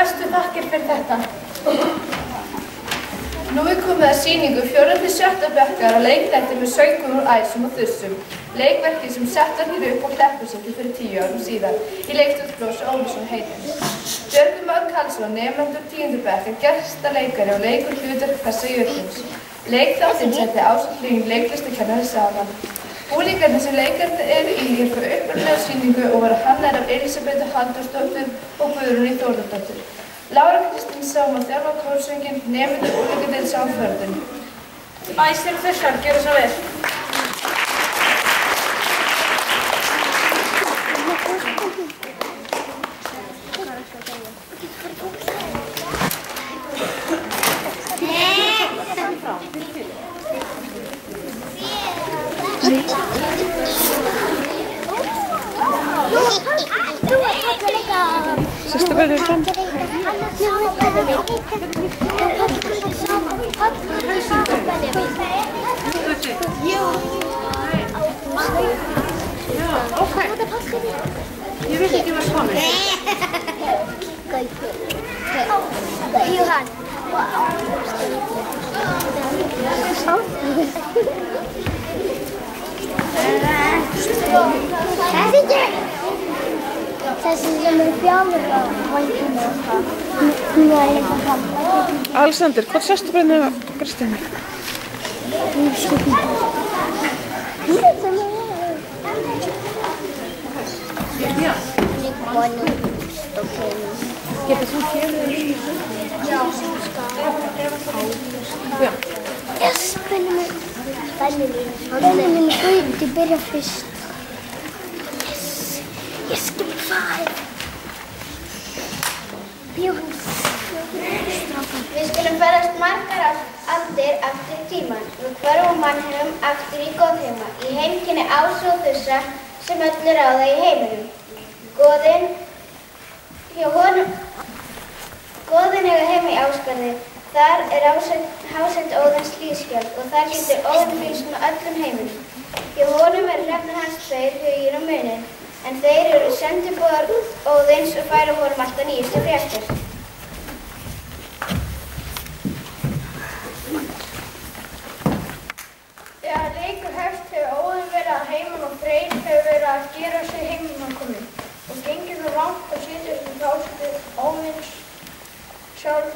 Bestu þakkir fyrir þetta. Nú er komið að sýningu 4. til 7. bekkjar að leikþætti með söngum úr æsum og þussum. Leikverki sem sett var hér upp á Kleppjárnsreykjum fyrir 10 árum síðan í leikstjórn Flosi Ólafsson heitins. Björgvin Már Karlsson, nemendur 10. bekk, er gestaleikari og leikur hlutverk þessa jötuns. Leikþáttinn setti ásamt Hlín leiklistakennari saman. Búningarnir sem leikarnir eru í hér frá upprunalega sýningu og voru hannaðir af Elísabetu Halldórsdóttur og Guðrúnu Þórðardóttur. Lára Kristín Sám að þjálfa kórsönginn, nemendur úrleikadeild sá förðun. Æsir Þursar, gjöru svo vel. Sista verður fram. Ok. Ég vissi ekki hvað komið. Jóhann. Þessi sem eru bjálur á vænginu og það. Hún var líka fram. Alexander, hvað sestu bara inn á Kristínu? Hún er skutnum. Hún er það með Já. Líkvonum, stokkinu. Getur þú kemur í? Já. Já. Yes, hvernig með Benni minn Gauti byrja fyrst. Yes, give me 5. Við skulum ferðast margar aldir aftur í tímann. Við hverfum mannheimum aftur í Goðheima, í heimkynni Ásu og Þussa sem öllu ráða í heiminum. Goðin eiga heima í Ásgarði. Þar er hásett Óðins hlýðskjálf og þar getur Óðinn fylgst með öllum heiminum. Hjá honum eru hrefnur hans 2, Huginn og Muninn, en þeir eru sendiboðar Óðins og færa honum alltaf nýjustu fréttir. Þegar leikur hefst hefur Óðinn verið að heiman og Freyr hefur verið að gera sig heimankominn og gengið svo langt að síðustu þástu Óðins sjálf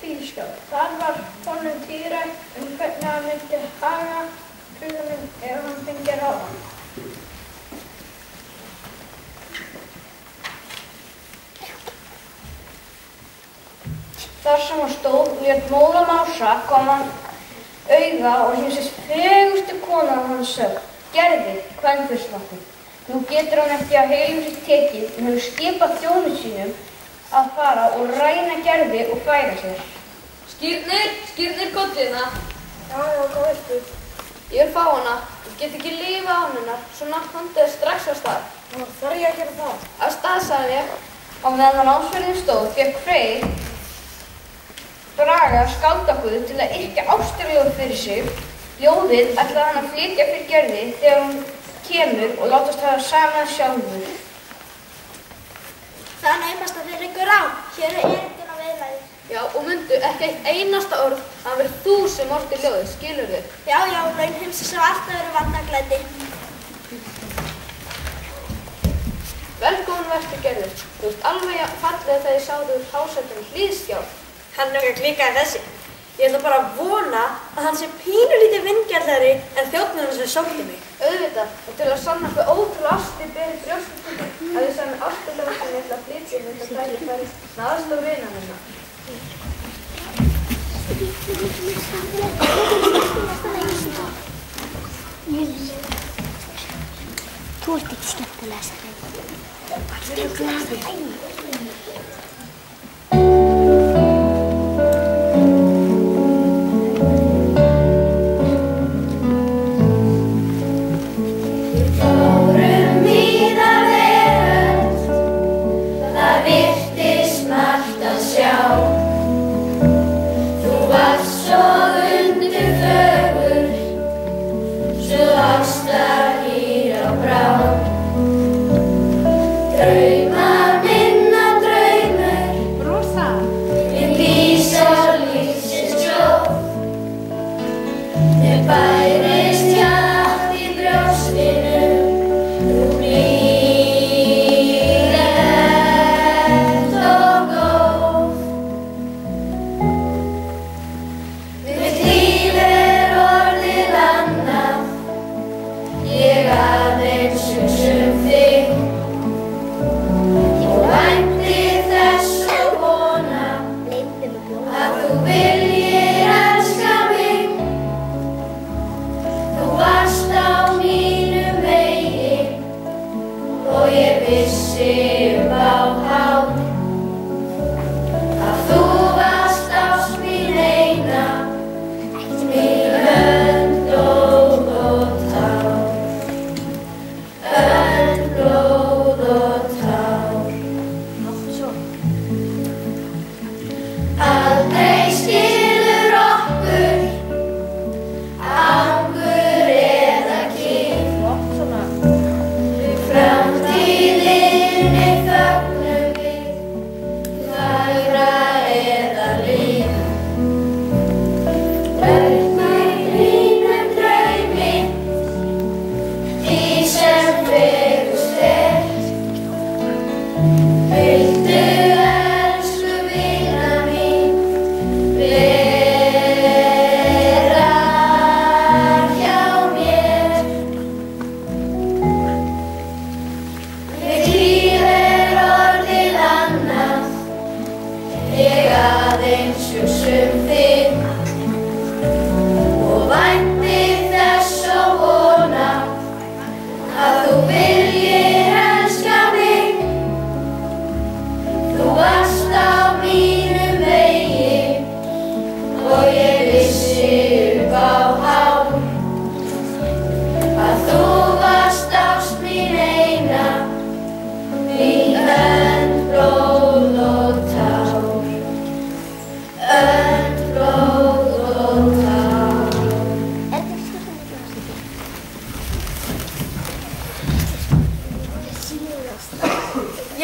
hlýðskjálf. Þar var honum tíðrætt hvernig hann myndi haga hlutunum ef hann fengi ráða. Þar sem hann stóð lét móða Mása kom hann auga og heimsins fegustu konan hans sögn, Gerði, kvenfursvatni. Nú getur hann eftir að heilum sér tekið en hefur skipað þjónum sínum að fara og ræna Gerði og færa sér. Skírnir kollina. Já, hvað veistu? Ég vil fá hana. Ég get ekki lifað án hennar, svo náttúrulega þið strax á stað. Nú þarf ég að gera það. Á stað, sagði ég. Á meðan hann ásverðin stóð, fékk Freyr Braga skáldaguð til að yrkja ástarljóð fyrir sig. Ljóðið ætlaði hann að flytja fyrir Gerði þegar hún kemur og látast hafa saman sjálfur. Það er naumast að þið liggur á. Hér er erindin á viðlagi. Já, og mundu ekki eitt einasta orð að það verið þú sem orti ljóðið, skilurðu? Já, laun heimsins hafa alltaf verið vandaglæti. Velkomin vertu Gerður. Þú ert alveg fallega þegar ég sá þig úr hásættunum hlýðskjálf. Hann er ekki klíkaði þessi. Ég ætla bara að vona að hann sé pínulítið vingjarnlegri en þjónnurinn sem sótti mig. Auðvitað, og til að sanna hve ótrúlega ást þið berið brjóstum að þið sagði mér ástarlega sem ég ætla að flytja þetta tækifæri naðast á vina minna. Þú ert ekki skemmtilega skræð. Allir eru glaðir. Drauma minna drauma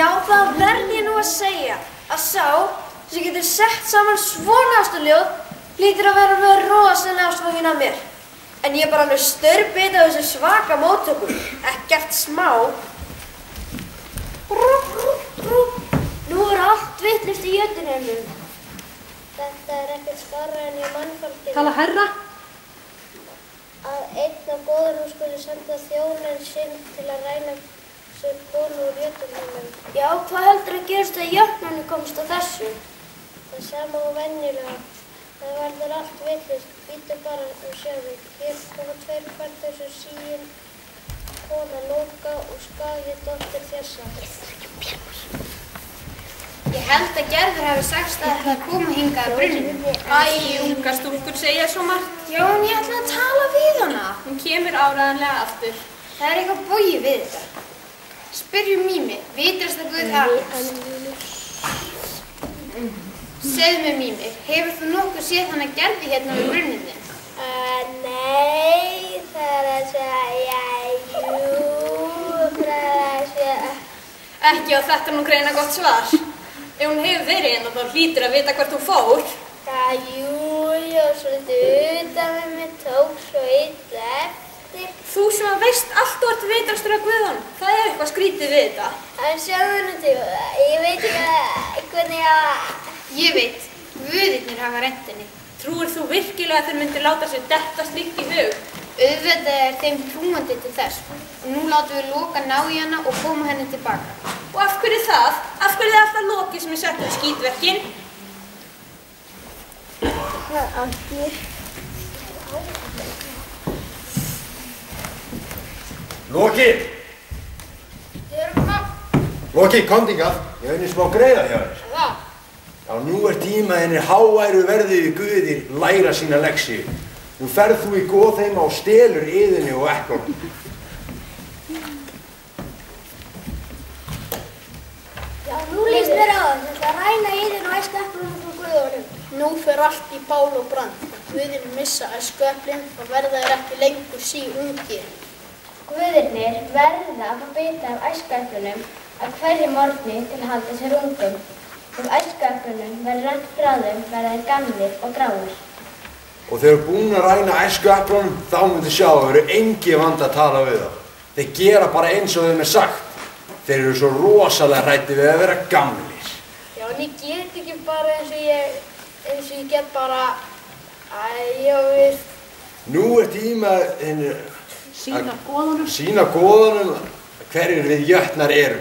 Já, það verð ég nú að segja að sá sem getur sett saman svona ástarljóð hlýtur að vera með rosalega ástfangin af mér. En ég er bara alveg störbit af þessu svaka móttöku, ekkert smá. Nú er allt vitlaust í jötunheimum. Þetta er ekkert skárra en í mannfaldinu. Tala herra. Að einn af góðunum skuli senda þjóninn sinn til að ræna sér konu úr jötunheimum. Já, hvað heldur að gerast að jötnarnir komst á þessu? Það sama og venjulega. Það verður allt vitlaust. Bíddu bara og sjáðu. Hér koma tveir farþegar Sigyn, kona Loka og Skagi, dóttir Þjassa. Ég held að Gerður hafi sagst að það koma hingað að brunninu. Æ, ungar stúlkur segja svo margt. Já, en ég ætla að tala við hana. Hún kemur áreiðanlega aftur. Það er eitthvað bogið við þetta. Spyrjum Mími, vitrasta guð alls. Segðu mig Mími, hefur þú nokkuð séð hana Gerði hérna við brunninu? Nei, það er að segja, það er að segja. Ekki á þetta nú greina gott svar. Ef hún hefur verið hérna þá hlýtur að vita hvert hún fór. Jú, svolítið utan með mig tók svo illa eftir. Þú sem að veist allt og ert vitrastur af Guðan. Það er eitthvað skrítið við þetta. En sjáðu nú til, ég veit ekki hvernig að... Ég veit, guðirnir hafa reynt henni. Trúir þú virkilega að þeir myndir láta sér detta slíkt í hug? Auðvitað er þeim trúandi til þess. Og nú látum við Loka ná í hana og koma henni tilbaka. Og af hverju það? Af hverju er alltaf Loki sem er sett um skítverkin? Það átti. Loki! Loki, komdu hingað. Ég hef einu smá greiða hjá þér. Það? Já, nú er tíma henni háværu verðuðu guðir læra sína leksi. Nú ferð þú í góðheima og stelur yðinni og ekkonum. Já, nú líst mér á það. Þetta ræna yðin og æskueplunum frá guðunum. Nú fer allt í bál og brand. Guðin missa æskueplin og verða þeir ekki lengur ungir. Guðirnir verða að fá bita af æskueplunum að hverju morgni til að halda sér ungum. Ef æskueplunum verður rennt frá þeim verða þeir gamlir og gráir. Og þegar þú búin að ræna æskueplunum, þá myndir sjá að það eru engi vandi að tala við þá. Þeir gera bara eins og þeim er sagt. Þeir eru svo rosalega hræddir við að vera gamlir. Já, en ég get ekki bara eins og ég get bara... Æ, ég veist... Nú er tíma Sýna goðunum. Sýna goðunum hverjir við jötnar eru.